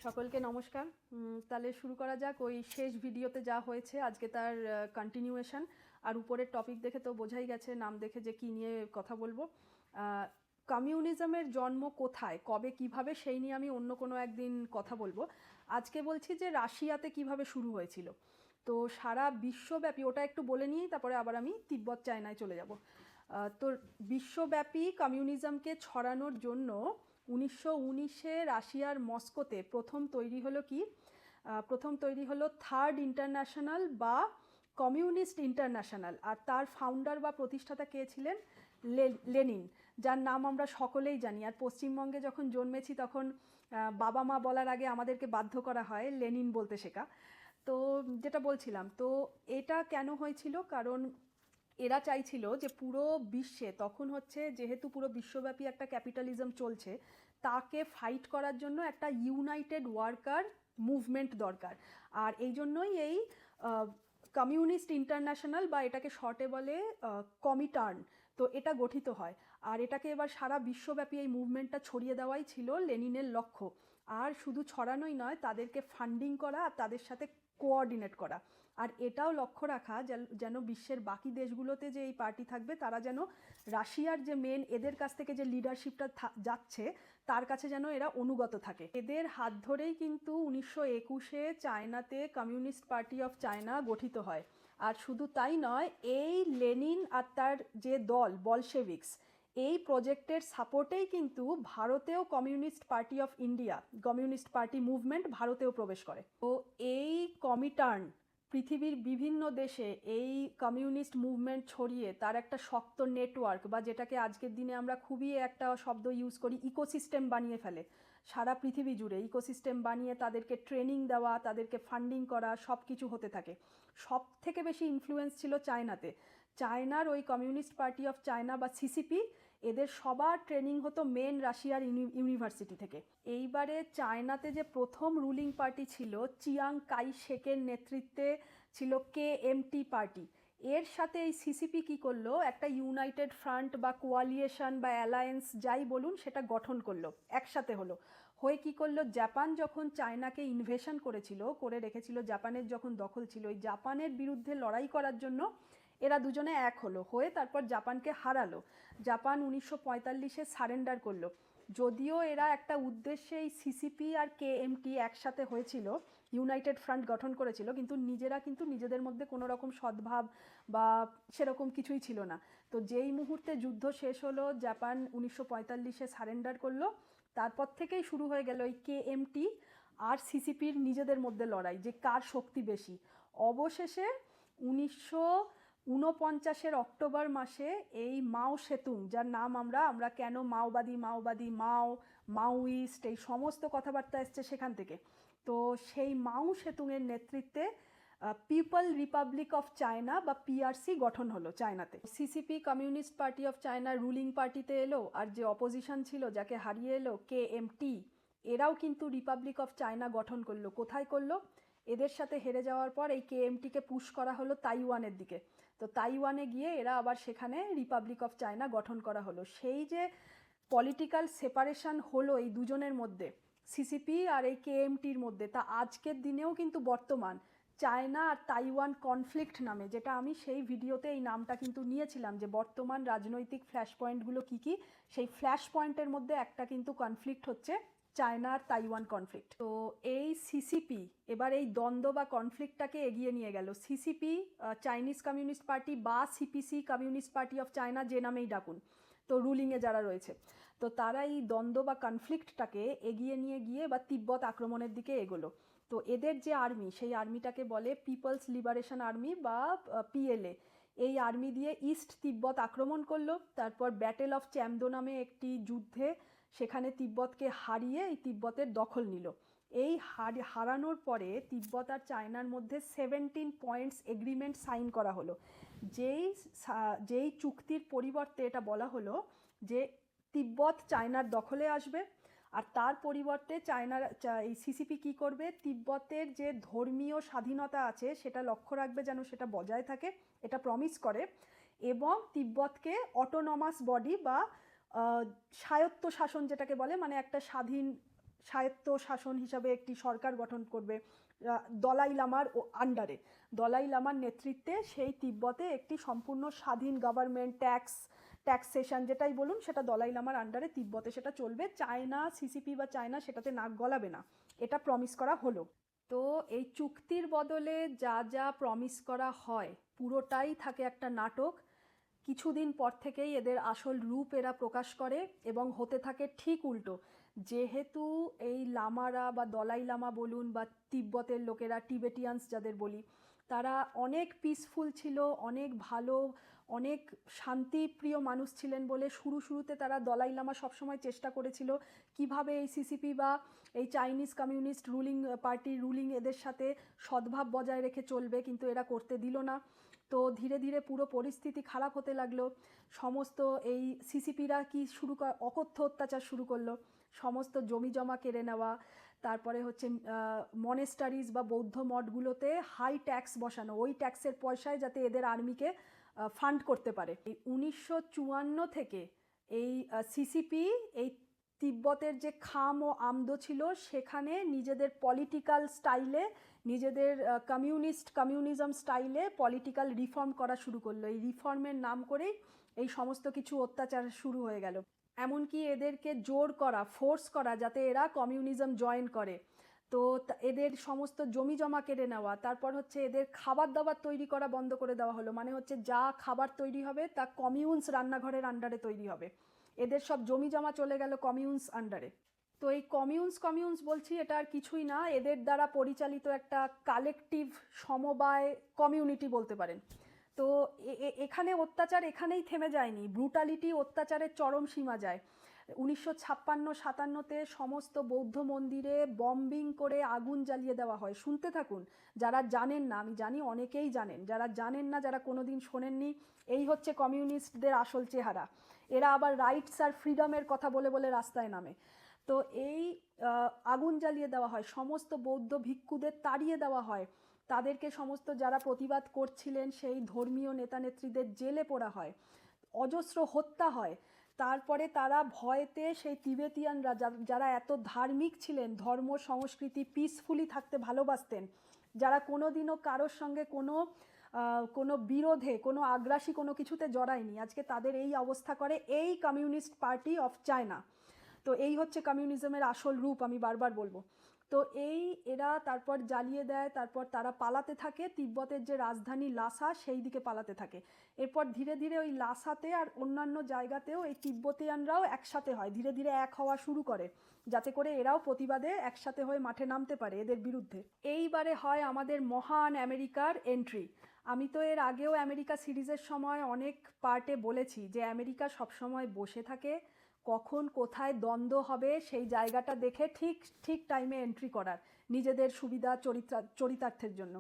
সকলকে নমস্কার। তাহলে শুরু করা যাক। ওই শেষ ভিডিওতে যা হয়েছে আজকে তার কন্টিনিউয়েশন। আর উপরের টপিক দেখে তো বোঝাই গেছে, নাম দেখে, যে কী নিয়ে কথা বলবো। কমিউনিজমের জন্ম কোথায়, কবে, কিভাবে, সেই নিয়ে আমি অন্য কোনো একদিন কথা বলবো। আজকে বলছি যে রাশিয়াতে কিভাবে শুরু হয়েছিল। তো সারা বিশ্বব্যাপী ওটা একটু বলে নিয়েই তারপরে আবার আমি তিব্বত চায়নায় চলে যাব। তো বিশ্বব্যাপী কমিউনিজমকে ছড়ানোর জন্য 1919-এ রাশিয়ার মস্কোতে প্রথম তৈরি হলো থার্ড ইন্টারন্যাশনাল বা কমিউনিস্ট ইন্টারন্যাশনাল। আর তার ফাউন্ডার বা প্রতিষ্ঠাতা কে ছিলেন? লেনিন, যার নাম আমরা সকলেই জানি। আর পশ্চিমবঙ্গে যখন জন্মেছি তখন বাবা মা বলার আগে আমাদেরকে বাধ্য করা হয় লেনিন বলতে শেখা। তো যেটা বলছিলাম, তো এটা কেন হয়েছিল? কারণ এরা চাইছিল যে পুরো বিশ্বে, তখন হচ্ছে যেহেতু পুরো বিশ্বব্যাপী একটা ক্যাপিটালিজম চলছে, তাকে ফাইট করার জন্য একটা ইউনাইটেড ওয়ার্কার মুভমেন্ট দরকার। আর এই জন্যই এই কমিউনিস্ট ইন্টারন্যাশনাল, বা এটাকে শর্টে বলে কমিটার্ন, তো এটা গঠিত হয়। আর এটাকে এবার সারা বিশ্বব্যাপী এই মুভমেন্টটা ছড়িয়ে দেওয়াই ছিল লেনিনের লক্ষ্য। আর শুধু ছড়ানোই নয়, তাদেরকে ফান্ডিং করা আর তাদের সাথে কোঅর্ডিনেট করা। আর এটাও লক্ষ্য রাখা যেন বিশ্বের বাকি দেশগুলোতে যে এই পার্টি থাকবে তারা যেন রাশিয়ার যে মেন এদের কাছ থেকে যে লিডারশিপটা যাচ্ছে তার কাছে যেন এরা অনুগত থাকে। এদের হাত ধরেই কিন্তু 1921-এ চায়নাতে কমিউনিস্ট পার্টি অফ চায়না গঠিত হয়। আর শুধু তাই নয়, এই লেনিন আর তার যে দল বলশেভিক্স, এই প্রজেক্টের সাপোর্টেই কিন্তু ভারতেও communist party of India, communist party movement ভারতেও প্রবেশ করে। তো এই কমিটার্ন পৃথিবীর বিভিন্ন দেশে এই কমিউনিস্ট মুভমেন্ট ছড়িয়ে তার একটা শক্ত নেটওয়ার্ক, বা যেটাকে আজকের দিনে আমরা খুবই একটা শব্দ ইউজ করি, ইকোসিস্টেম বানিয়ে ফেলে। সারা পৃথিবী জুড়ে ইকোসিস্টেম বানিয়ে তাদেরকে ট্রেনিং দেওয়া, তাদেরকে ফান্ডিং করা, সব কিছু হতে থাকে। সব থেকে বেশি ইনফ্লুয়েন্স ছিল চায়নাতে। চায়নার ওই কমিউনিস্ট পার্টি অফ চায়না বা সিসিপি, এদের সবার ট্রেনিং হতো মেন রাশিয়ার ইউনিভার্সিটি থেকে। এইবারে চায়নাতে যে প্রথম রুলিং পার্টি ছিল, চিয়াং কাই শেকের নেতৃত্বে ছিল KMT পার্টি। এর সাথে এই সিসিপি কি করলো, একটা ইউনাইটেড ফ্রন্ট বা কোয়ালিয়েশন বা অ্যালায়েন্স যাই বলুন সেটা গঠন করলো, একসাথে হলো। হয়ে কি করলো, জাপান যখন চায়নাকে ইনভেশন করে রেখেছিল, জাপানের যখন দখল ছিল, ওই জাপানের বিরুদ্ধে লড়াই করার জন্য এরা দুজনে এক হলো, হয়ে তারপর জাপানকে হারালো। জাপান 1945-এ সারেন্ডার করলো। যদিও এরা একটা উদ্দেশ্যে এই সিসিপি আর KMT একসাথে হয়েছিল, ইউনাইটেড ফ্রন্ট গঠন করেছিল, কিন্তু নিজেদের মধ্যে কোনো রকম সদ্ভাব বা সেরকম কিছুই ছিল না। তো যেই মুহূর্তে যুদ্ধ শেষ হলো, জাপান 1945-এ সারেন্ডার করলো, তারপর থেকেই শুরু হয়ে গেল এই KMT আর সিসিপির নিজেদের মধ্যে লড়াই, যে কার শক্তি বেশি। অবশেষে 1949-এর অক্টোবর মাসে এই মাও সেতুং, যার নাম আমরা কেন মাওবাদী, মাওইস্ট, এই সমস্ত কথাবার্তা এসছে সেখান থেকে। তো সেই মাও সেতুংয়ের নেতৃত্বে পিপল রিপাবলিক অফ চায়না বা PRC গঠন হলো চায়নাতে। CCP communist party of China ruling পার্টিতে এলো, আর যে অপোজিশন ছিল যাকে হারিয়ে এলো KMT, এরাও কিন্তু রিপাবলিক অফ চায়না গঠন করলো। কোথায় করলো? এদের সাথে হেরে যাওয়ার পর এই KMTকে পুশ করা হলো তাইওয়ানের দিকে। তো তাইওয়ানে গিয়ে এরা আবার সেখানে রিপাবলিক অফ চায়না গঠন করা হলো। সেই যে পলিটিক্যাল সেপারেশন হলো এই দুজনের মধ্যে, সিসিপি আর এই KMTর মধ্যে, তা আজকের দিনেও কিন্তু বর্তমান চায়না আর তাইওয়ান কনফ্লিক্ট নামে, যেটা আমি সেই ভিডিওতে এই নামটা কিন্তু নিয়েছিলাম, যে বর্তমান রাজনৈতিক ফ্ল্যাশ পয়েন্টগুলো কী কী, সেই ফ্ল্যাশ পয়েন্টের মধ্যে একটা কিন্তু কনফ্লিক্ট হচ্ছে চায়না আর তাইওয়ান কনফ্লিক্ট। তো এই সিসিপি এবার এই দ্বন্দ্ব বা কনফ্লিক্টটাকে এগিয়ে নিয়ে গেল। সিসিপি, চাইনিজ কমিউনিস্ট পার্টি বা CPC communist party of China, যে নামেই ডাকুন, তো রুলিংয়ে যারা রয়েছে, তো তারা এই দ্বন্দ্ব বা কনফ্লিক্টটাকে এগিয়ে নিয়ে গিয়ে বা তিব্বত আক্রমণের দিকে এগোলো। তো এদের যে আর্মি, সেই আর্মিটাকে বলে পিপলস লিবারেশন আর্মি বা PLA। এই আর্মি দিয়ে ইস্ট তিব্বত আক্রমণ করলো। তারপর ব্যাটেল অফ চ্যামদো নামে একটি যুদ্ধে সেখানে তিব্বতকে হারিয়ে এই তিব্বতের দখল নিল। এই হারানোর পরে তিব্বত আর চায়নার মধ্যে 17 পয়েন্টস এগ্রিমেন্ট সাইন করা হলো। যেই চুক্তির পরিবর্তে এটা বলা হলো যে তিব্বত চায়নার দখলে আসবে, আর তার পরিবর্তে এই সিসিপি কী করবে, তিব্বতের যে ধর্মীয় স্বাধীনতা আছে সেটা লক্ষ্য রাখবে যেন সেটা বজায় থাকে, এটা প্রমিস করে, এবং তিব্বতকে অটোনমাস বডি বা স্বায়ত্ত শাসন যেটাকে বলে, মানে একটা স্বাধীন স্বায়ত্ত শাসন হিসাবে একটি সরকার গঠন করবে দলাই লামার আন্ডারে, দলাই লামার নেতৃত্বে সেই তিব্বতে একটি সম্পূর্ণ স্বাধীন গভর্নমেন্ট, ট্যাক্সেশন যেটাই বলুন সেটা দলাই লামার আন্ডারে তিব্বতে সেটা চলবে। চায়না, সিসিপি বা চায়না সেটাতে নাক গলাবে না, এটা প্রমিস করা হলো। তো এই চুক্তির বদলে যা যা প্রমিস করা হয় পুরোটাই থাকে একটা নাটক। কিছুদিন পর থেকেই এদের আসল রূপ এরা প্রকাশ করে এবং হতে থাকে ঠিক উল্টো। যেহেতু এই লামারা বা দলাই লামা বলুন বা তিব্বতের লোকেরা, টিবেটিয়ানস যাদের বলি, তারা অনেক পিসফুল ছিল, অনেক ভালো, অনেক শান্তিপ্রিয় মানুষ ছিলেন বলে শুরুতে তারা দলাই লামা সবসময় চেষ্টা করেছিল কিভাবে এই সিসিপি বা এই চাইনিজ কমিউনিস্ট রুলিং এদের সাথে সদ্ভাব বজায় রেখে চলবে, কিন্তু এরা করতে দিল না। তো ধীরে ধীরে পুরো পরিস্থিতি খারাপ হতে লাগলো। সমস্ত এই সিসিপিরা কি অকথ্য অত্যাচার শুরু করলো, সমস্ত জমি জমা কেড়ে নেওয়া, তারপরে হচ্ছে মনেস্টারিজ বা বৌদ্ধ মঠগুলোতে হাই ট্যাক্স বসানো, ওই ট্যাক্সের পয়সায় যাতে এদের আর্মিকে ফান্ড করতে পারে। এই 1954 থেকে এই সিসিপি এই তিব্বতের যে খাম ও আমদো ছিল সেখানে নিজেদের পলিটিক্যাল স্টাইলে, নিজেদের কমিউনিজম স্টাইলে পলিটিক্যাল রিফর্ম করা শুরু করলো। এই রিফর্মের নাম করেই এই সমস্ত কিছু অত্যাচার শুরু হয়ে গেল। এমনকি এদেরকে জোর করা, ফোর্স করা যাতে এরা কমিউনিজম জয়েন করে। তো এদের সমস্ত জমি জমা কেড়ে নেওয়া, তারপর হচ্ছে এদের খাবার দাবার তৈরি করা বন্ধ করে দেওয়া হলো। মানে হচ্ছে যা খাবার তৈরি হবে তা কমিউনস রান্নাঘরের আন্ডারে তৈরি হবে। এদের সব জমি জমা চলে গেল কমিউনস আন্ডারে। তো এই কমিউনস বলছি, এটা আর কিছুই না, এদের দ্বারা পরিচালিত একটা কালেকটিভ সমবায় কমিউনিটি বলতে পারেন। তো এখানে অত্যাচার এখানেই থেমে যায়নি, ব্রুটালিটি, অত্যাচারের চরম সীমা যায়। 1956-57-তে সমস্ত বৌদ্ধ মন্দিরে বম্বিং করে আগুন জ্বালিয়ে দেওয়া হয়। শুনতে থাকুন, যারা জানেন না, আমি জানি অনেকেই জানেন, যারা জানেন না, যারা কোনোদিন শোনেননি, এই হচ্ছে কমিউনিস্টদের আসল চেহারা। এরা আবার রাইটস আর ফ্রিডমের কথা বলে বলে রাস্তায় নামে। তো এই আগুন জ্বালিয়ে দেওয়া হয়, সমস্ত বৌদ্ধ ভিক্ষুদের তাড়িয়ে দেওয়া হয়, তাদেরকে সমস্ত যারা প্রতিবাদ করছিলেন সেই ধর্মীয় নেতা নেত্রীদের জেলে পোড়া হয়, অজস্র হত্যা হয়। তারপরে তারা ভয়েতে সেই তিবেতিয়ানরা যারা এত ধার্মিক ছিলেন, ধর্ম সংস্কৃতি পিসফুলি থাকতে ভালোবাসতেন, যারা কোনোদিনও কারোর সঙ্গে কোনো বিরোধে, কোনো আগ্রাসী কোনো কিছুতে জড়ায়নি, আজকে তাদের এই অবস্থা করে এই কমিউনিস্ট পার্টি অফ চায়না। তো এই হচ্ছে কমিউনিজমের আসল রূপ, আমি বারবার বলবো। তো এরা তারপর জ্বালিয়ে দেয়, তারপর তারা পালাতে থাকে, তিব্বতের যে রাজধানী লাসা সেই দিকে পালাতে থাকে। এরপর ধীরে ধীরে ওই লাসাতে আর অন্যান্য জায়গাতেও এই তিব্বতিয়ানরাও একসাথে হয়, ধীরে ধীরে এক হওয়া শুরু করে, যাতে করে এরাও প্রতিবাদে একসাথে হয়ে মাঠে নামতে পারে এদের বিরুদ্ধে। এইবারে হয় আমাদের মহান আমেরিকার এন্ট্রি। আমি তো এর আগেও আমেরিকা সিরিজের সময় অনেক পার্টে বলেছি যে আমেরিকা সবসময় বসে থাকে, কখন কোথায় দ্বন্দ্ব হবে সেই জায়গাটা দেখে ঠিক টাইমে এন্ট্রি করার, নিজেদের সুবিধা চরিতার্থের জন্য।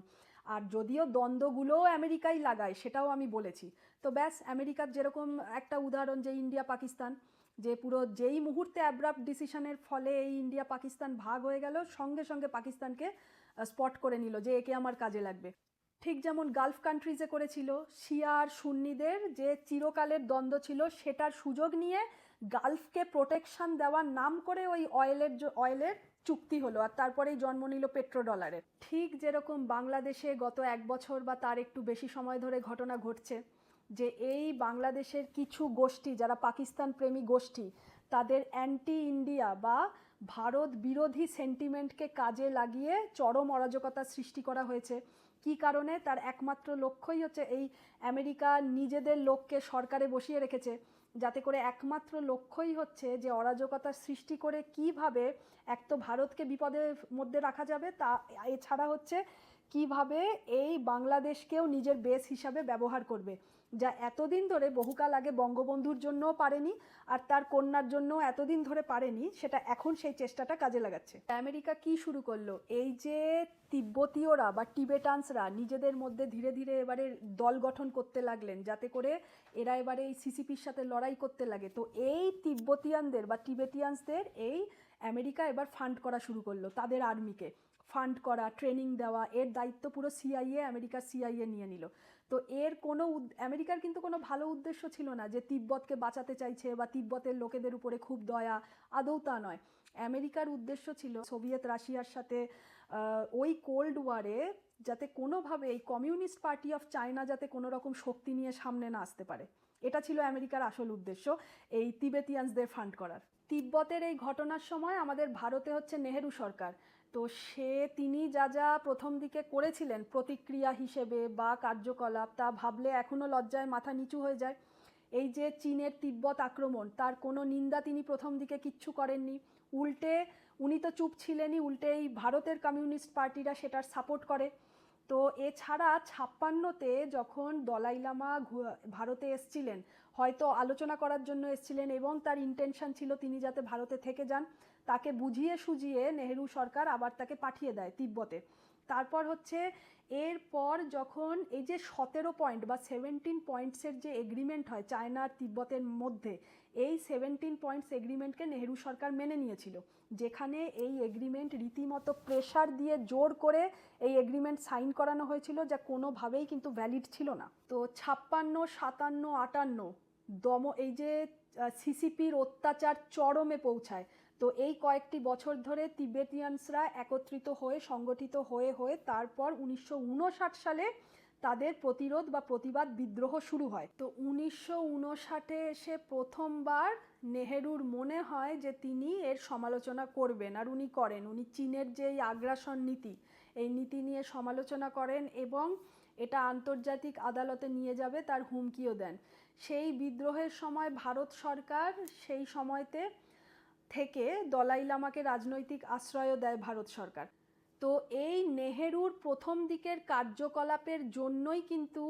আর যদিও দ্বন্দ্বগুলোও আমেরিকাই লাগায় সেটাও আমি বলেছি। তো ব্যাস, আমেরিকার যেরকম একটা উদাহরণ যে ইন্ডিয়া পাকিস্তান, যে পুরো যেই মুহূর্তে অ্যাব্রাপ্ট ডিসিশনের ফলে এই ইন্ডিয়া পাকিস্তান ভাগ হয়ে গেল, সঙ্গে সঙ্গে পাকিস্তানকে স্পট করে নিল যে একে আমার কাজে লাগবে। ঠিক যেমন গালফ কান্ট্রিজে করেছিল, শিয়া আর সুন্নিদের যে চিরকালের দ্বন্দ্ব ছিল সেটার সুযোগ নিয়ে গালফকে প্রোটেকশন দেওয়ার নাম করে ওই অয়েলের চুক্তি হলো, আর তারপরেই জন্ম নিল পেট্রোডলারের। ঠিক যেরকম বাংলাদেশে গত 1 বছর বা তার একটু বেশি সময় ধরে ঘটনা ঘটছে, যে এই বাংলাদেশের কিছু গোষ্ঠী যারা পাকিস্তান প্রেমী গোষ্ঠী, তাদের অ্যান্টি ইন্ডিয়া বা ভারত বিরোধী সেন্টিমেন্টকে কাজে লাগিয়ে চরম অরাজকতা সৃষ্টি করা হয়েছে। কি কারণে? তার একমাত্র লক্ষ্যই হচ্ছে এই আমেরিকা নিজেদের লোককে সরকারে বসিয়ে রেখেছে, যাতে করে একমাত্র লক্ষ্যই হচ্ছে যে অরাজকতার সৃষ্টি করে কিভাবে এক তো ভারতকে বিপদের মধ্যে রাখা যাবে, তা এছাড়া হচ্ছে কিভাবে এই বাংলাদেশকেও নিজের বেস হিসাবে ব্যবহার করবে, যা এতদিন ধরে বহুকাল আগে বঙ্গবন্ধুর জন্যও পারেনি আর তার কন্যার জন্য এতদিন ধরে পারেনি, সেটা এখন সেই চেষ্টাটা কাজে লাগাচ্ছে। আমেরিকা কি শুরু করলো? এই যে তিব্বতীয়রা বা টিবেটানসরা নিজেদের মধ্যে ধীরে ধীরে এবারে দল গঠন করতে লাগলেন, যাতে করে এরা এবারে এই সিসিপির সাথে লড়াই করতে লাগে। তো এই তিব্বতিয়ানদের বা টিবেটিয়ানসদের এই আমেরিকা এবার ফান্ড করা শুরু করলো, তাদের আর্মিকে ফান্ড করা, ট্রেনিং দেওয়া, এর দায়িত্ব পুরো আমেরিকার সিআইএ নিয়ে নিল। তো এর আমেরিকার কিন্তু কোনো ভালো উদ্দেশ্য ছিল না যে তিব্বতকে বাঁচাতে চাইছে বা তিব্বতের লোকেদের উপরে খুব দয়া, আদৌ তা নয়। আমেরিকার উদ্দেশ্য ছিল সোভিয়েত রাশিয়ার সাথে ওই কোল্ড ওয়ারে যাতে কোনোভাবে এই কমিউনিস্ট পার্টি অফ চায়না যাতে কোনো রকম শক্তি নিয়ে সামনে না আসতে পারে, এটা ছিল আমেরিকার আসল উদ্দেশ্য এই তিবেতিয়ানসদের ফান্ড করার। তিব্বতের এই ঘটনার সময় আমাদের ভারতে হচ্ছে নেহেরু সরকার, তো তিনি যা যা প্রথম দিকে করেছিলেন প্রতিক্রিয়া হিসেবে বা কার্যকলাপ, তা ভাবলে এখনও লজ্জায় মাথা নিচু হয়ে যায়। এই যে চীনের তিব্বত আক্রমণ, তার কোনো নিন্দা তিনি প্রথম দিকে কিচ্ছু করেননি, উল্টে উনি তো চুপ ছিলেনই, উল্টে এই ভারতের কমিউনিস্ট পার্টিরা সেটার সাপোর্ট করে। তো এছাড়া 56তে যখন দলাই লামা ভারতে এসছিলেন, হয়তো আলোচনা করার জন্য এসছিলেন এবং তার ইন্টেনশন ছিল তিনি যাতে ভারতে থেকে যান, তাকে বুঝিয়ে সুঝিয়ে নেহেরু সরকার আবার তাকে পাঠিয়ে দেয় তিব্বতে। তারপর হচ্ছে এরপর যখন এই যে 17 পয়েন্ট বা 17 পয়েন্টসের যে এগ্রিমেন্ট হয় চায়না আর তিব্বতের মধ্যে, এই 17 পয়েন্টস এগ্রিমেন্টকে নেহেরু সরকার মেনে নিয়েছিল, যেখানে এই এগ্রিমেন্ট রীতিমতো প্রেশার দিয়ে জোর করে এই এগ্রিমেন্ট সাইন করানো হয়েছিল, যা কোনোভাবেই কিন্তু ভ্যালিড ছিল না। তো 56, 57, 58 এই যে সিসিপির অত্যাচার চরমে পৌঁছায়। তো এই কয়েকটি বছর ধরে তিবেতিয়ানসরা একত্রিত হয়ে সংগঠিত হয়ে তারপর 1959 সালে তাদের প্রতিরোধ বা প্রতিবাদ বিদ্রোহ শুরু হয়। তো 1959 এসে প্রথমবার নেহেরুর মনে হয় যে তিনি এর সমালোচনা করবেন, আর উনি করেন। উনি চীনের যে এই আগ্রাসন নীতি, এই নীতি নিয়ে সমালোচনা করেন এবং এটা আন্তর্জাতিক আদালতে নিয়ে যাবে তার হুমকিও দেন। সেই বিদ্রোহের সময় ভারত সরকার সেই সময়তে থেকে দলাই লামাকে রাজনৈতিক আশ্রয়ও দেয় ভারত সরকার। তো এই নেহেরুর প্রথম দিকের কার্যকলাপের জন্যই কিন্তু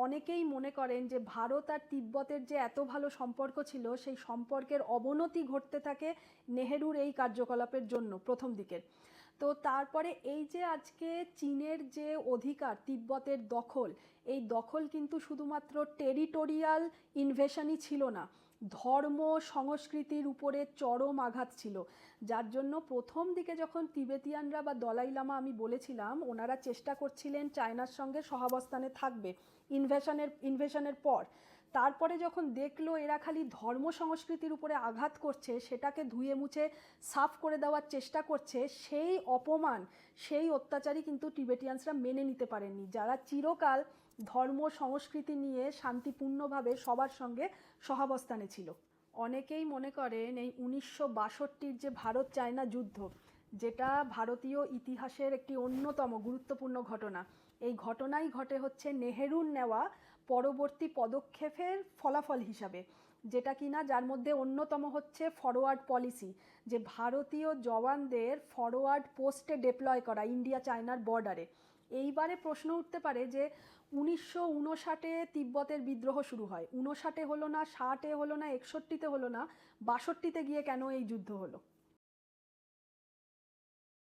অনেকেই মনে করেন যে ভারত আর তিব্বতের যে এত ভালো সম্পর্ক ছিল, সেই সম্পর্কের অবনতি ঘটতে থাকে নেহেরুর এই কার্যকলাপের জন্য প্রথম দিকের। তো তারপরে এই যে আজকে চীনের যে অধিকার তিব্বতের দখল, এই দখল কিন্তু শুধুমাত্র টেরিটোরিয়াল ইনভেশনই ছিল না, ধর্ম সংস্কৃতির উপরে চরম আঘাত ছিল। যার জন্য প্রথম দিকে যখন তিবেতিয়ানরা বা দলাই লামা, আমি বলেছিলাম ওনারা চেষ্টা করছিলেন চায়নার সঙ্গে সহাবস্থানে থাকবে ইনভেশনের পর, তারপরে যখন দেখলো এরা খালি ধর্ম সংস্কৃতির উপরে আঘাত করছে, সেটাকে ধুয়ে মুছে সাফ করে দেওয়ার চেষ্টা করছে, সেই অপমান সেই অত্যাচারই কিন্তু টিবেটিয়ানসরা মেনে নিতে পারেননি, যারা চিরকাল ধর্ম সংস্কৃতি নিয়ে শান্তিপূর্ণভাবে সবার সঙ্গে সহাবস্থানে ছিল। অনেকেই মনে করেন এই 1962 যে ভারত চায়না যুদ্ধ, যেটা ভারতীয় ইতিহাসের একটি অন্যতম গুরুত্বপূর্ণ ঘটনা, এই ঘটনাই ঘটে হচ্ছে নেহেরুর নেওয়া পরবর্তী পদক্ষেপের ফলাফল হিসাবে, যেটা কিনা যার মধ্যে অন্যতম হচ্ছে ফরওয়ার্ড পলিসি, যে ভারতীয় জওয়ানদের ফরওয়ার্ড পোস্টে ডিপ্লয় করা ইন্ডিয়া চায়নার বর্ডারে। এইবারে প্রশ্ন উঠতে পারে যে 1959-এ তিব্বতের বিদ্রোহ শুরু হয়, 59-এ হলো না, 60-এ হলো না, 61-তে হলো না, 62-তে গিয়ে কেন এই যুদ্ধ হলো?